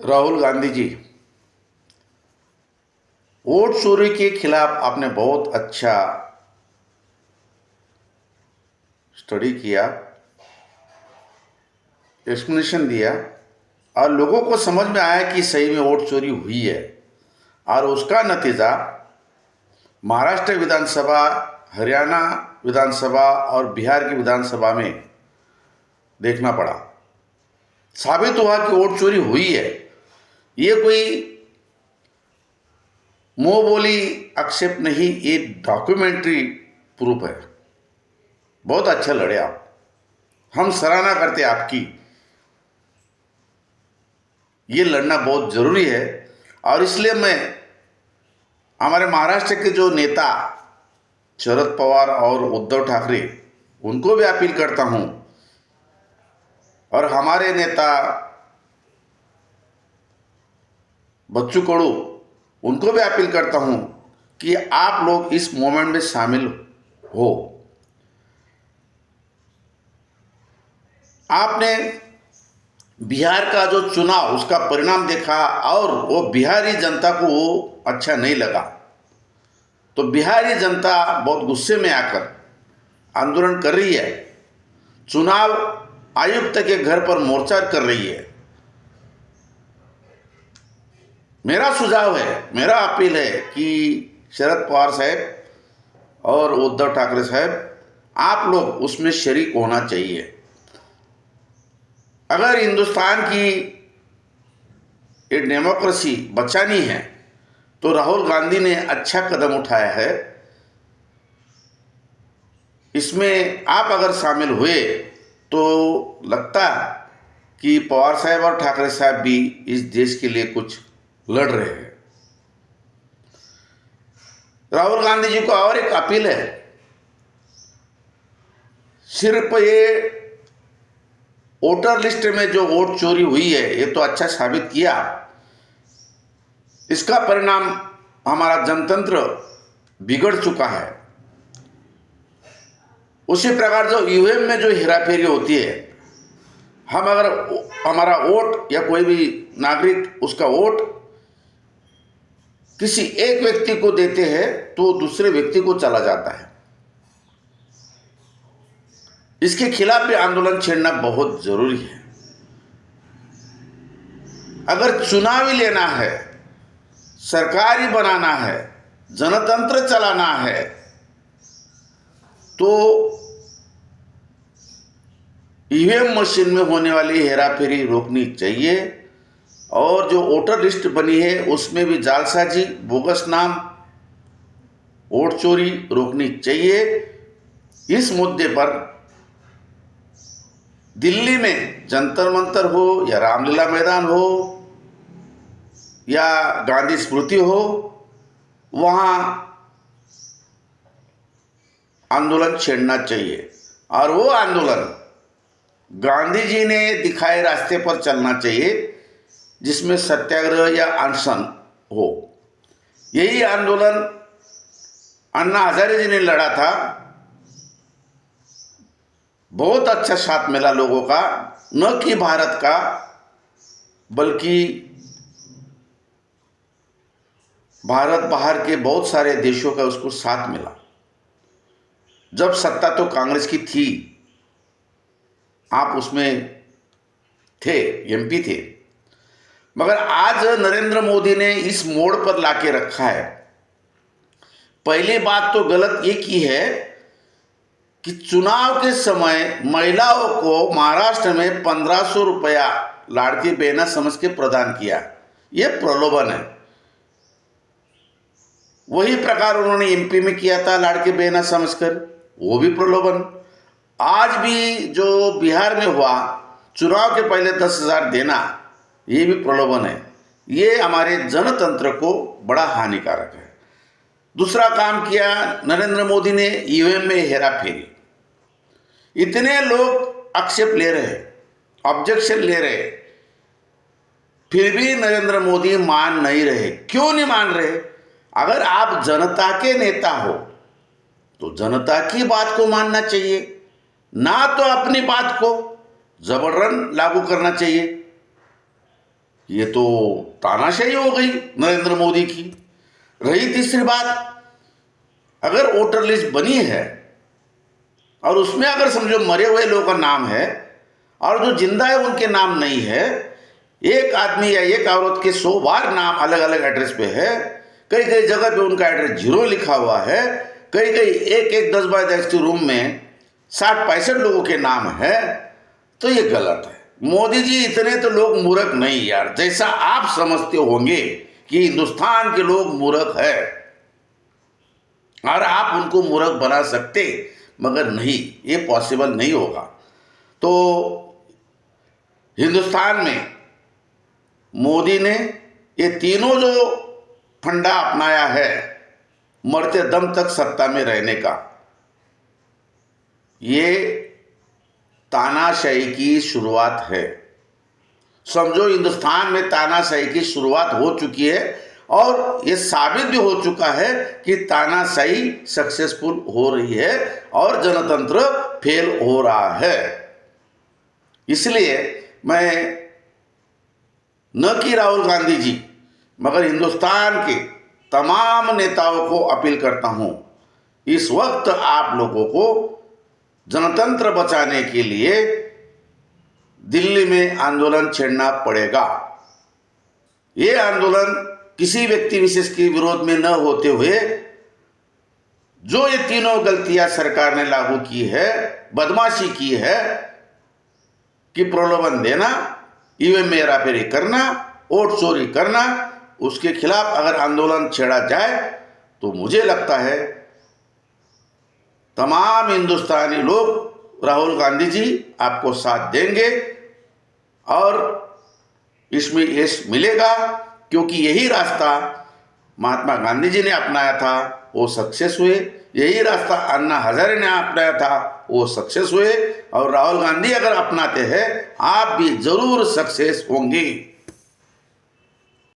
Rahul Gandhi ji, vote चोरी के खिलाफ आपने बहुत अच्छा स्टडी किया, एक्सप्लेनेशन दिया और लोगों को समझ में आया कि सही में वोट चोरी हुई है। और उसका नतीजा महाराष्ट्र विधानसभा, हरियाणा विधानसभा और बिहार की विधानसभा में देखना पड़ा। साबित हुआ कि वोट चोरी हुई है। ये कोई मुंह बोली आक्षेप नहीं, ये डॉक्यूमेंट्री प्रूफ है। बहुत अच्छा लड़े आप, हम सराहना करते आपकी। ये लड़ना बहुत जरूरी है और इसलिए मैं हमारे महाराष्ट्र के जो नेता शरद पवार और उद्धव ठाकरे, उनको भी अपील करता हूं और हमारे नेता बच्चू कडू, उनको भी अपील करता हूं कि आप लोग इस मूवमेंट में शामिल हो। आपने बिहार का जो चुनाव, उसका परिणाम देखा और वो बिहारी जनता को वो अच्छा नहीं लगा, तो बिहारी जनता बहुत गुस्से में आकर आंदोलन कर रही है। चुनाव आयुक्त के घर पर मोर्चा कर रही है। मेरा सुझाव है, मेरा अपील है कि शरद पवार साहब और उद्धव ठाकरे साहब, आप लोग उसमें शरीक होना चाहिए। अगर हिंदुस्तान की ये डेमोक्रेसी बचानी है तो राहुल गांधी ने अच्छा कदम उठाया है। इसमें आप अगर शामिल हुए तो लगता कि पवार साहब और ठाकरे साहब भी इस देश के लिए कुछ लड़ रहे हैं। राहुल गांधी जी को और एक अपील है, सिर्फ ये वोटर लिस्ट में जो वोट चोरी हुई है ये तो अच्छा साबित किया, इसका परिणाम हमारा जनतंत्र बिगड़ चुका है। उसी प्रकार जो ईवीएम में जो हेराफेरी होती है, हम अगर हमारा वोट या कोई भी नागरिक उसका वोट किसी एक व्यक्ति को देते हैं तो दूसरे व्यक्ति को चला जाता है। इसके खिलाफ भी आंदोलन छेड़ना बहुत जरूरी है। अगर चुनाव ही लेना है, सरकार ही बनाना है, जनतंत्र चलाना है, तो ईवीएम मशीन में होने वाली हेराफेरी रोकनी चाहिए और जो वोटर लिस्ट बनी है उसमें भी जालसाजी, बोगस नाम, वोट चोरी रोकनी चाहिए। इस मुद्दे पर दिल्ली में जंतर मंतर हो या रामलीला मैदान हो या गांधी स्मृति हो, वहां आंदोलन छेड़ना चाहिए और वो आंदोलन गांधी जी ने दिखाए रास्ते पर चलना चाहिए, जिसमें सत्याग्रह या अनशन हो। यही आंदोलन अन्ना हजारे जी ने लड़ा था। बहुत अच्छा साथ मिला लोगों का, न कि भारत का बल्कि भारत बाहर के बहुत सारे देशों का उसको साथ मिला। जब सत्ता तो कांग्रेस की थी, आप उसमें थे, एमपी थे, मगर आज नरेंद्र मोदी ने इस मोड़ पर लाके रखा है। पहली बात तो गलत ये की है कि चुनाव के समय महिलाओं को महाराष्ट्र में 1500 रुपया लाड़की बहना समझ के प्रदान किया। यह प्रलोभन है। वही प्रकार उन्होंने एमपी में किया था लाड़की बहना समझकर, वो भी प्रलोभन। आज भी जो बिहार में हुआ, चुनाव के पहले 10,000 देना, ये भी प्रलोभन है। ये हमारे जनतंत्र को बड़ा हानिकारक है। दूसरा काम किया नरेंद्र मोदी ने, ईवीएम में हेराफेरी। इतने लोग आक्षेप ले रहे, ऑब्जेक्शन ले रहे, फिर भी नरेंद्र मोदी मान नहीं रहे। क्यों नहीं मान रहे? अगर आप जनता के नेता हो तो जनता की बात को मानना चाहिए, ना तो अपनी बात को जबरन लागू करना चाहिए। ये तो तानाशाही हो गई नरेंद्र मोदी की। रही तीसरी बात, अगर वोटर लिस्ट बनी है और उसमें अगर समझो मरे हुए लोगों का नाम है और जो जिंदा है उनके नाम नहीं है, एक आदमी या एक औरत के 100 बार नाम अलग अलग एड्रेस पे है, कई कई जगह पे उनका एड्रेस 0 लिखा हुआ है, कई कई एक एक 10 बाय 10 के रूम में 60-65 लोगों के नाम है, तो ये गलत है। मोदी जी इतने तो लोग मूर्ख नहीं यार, जैसा आप समझते होंगे कि हिंदुस्तान के लोग मूर्ख है और आप उनको मूर्ख बना सकते, मगर नहीं, ये पॉसिबल नहीं होगा। तो हिंदुस्तान में मोदी ने ये तीनों जो फंडा अपनाया है मरते दम तक सत्ता में रहने का, ये तानाशाही की शुरुआत है। समझो हिंदुस्तान में तानाशाही की शुरुआत हो चुकी है और ये साबित भी हो चुका है कि तानाशाही सक्सेसफुल हो रही है और जनतंत्र फेल हो रहा है। इसलिए मैं न कि राहुल गांधी जी मगर हिंदुस्तान के तमाम नेताओं को अपील करता हूं, इस वक्त आप लोगों को जनतंत्र बचाने के लिए दिल्ली में आंदोलन छेड़ना पड़ेगा। ये आंदोलन किसी व्यक्ति विशेष के विरोध में न होते हुए जो ये तीनों गलतियां सरकार ने लागू की है, बदमाशी की है कि प्रलोभन देना, ईवीएम में हेराफेरी करना, वोट चोरी करना, उसके खिलाफ अगर आंदोलन छेड़ा जाए तो मुझे लगता है तमाम हिंदुस्तानी लोग, राहुल गांधी जी आपको साथ देंगे और इसमें यश मिलेगा, क्योंकि यही रास्ता महात्मा गांधी जी ने अपनाया था, वो सक्सेस हुए। यही रास्ता अन्ना हजारे ने अपनाया था, वो सक्सेस हुए। और राहुल गांधी अगर अपनाते हैं, आप भी जरूर सक्सेस होंगे।